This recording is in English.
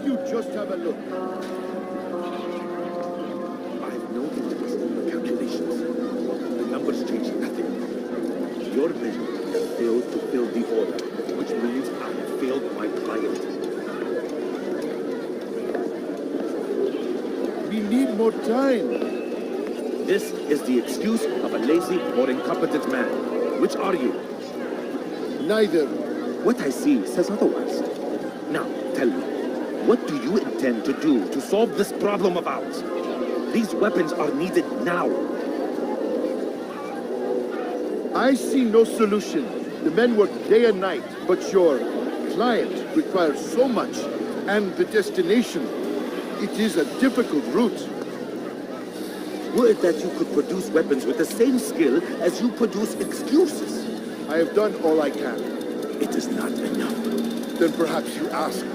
you just have a look? I have no interest in your calculations. The numbers change nothing. Your men have failed to fill the order, which means I have failed my client. We need more time. This is the excuse of a lazy or incompetent man. Which are you? Neither. What I see says otherwise. Now, tell me, what do you intend to do to solve this problem of ours? These weapons are needed now. I see no solution. The men work day and night, but your client requires so much, and the destination. It is a difficult route. Were it that you could produce weapons with the same skill as you produce excuses. I have done all I can. It is not enough. Then perhaps you ask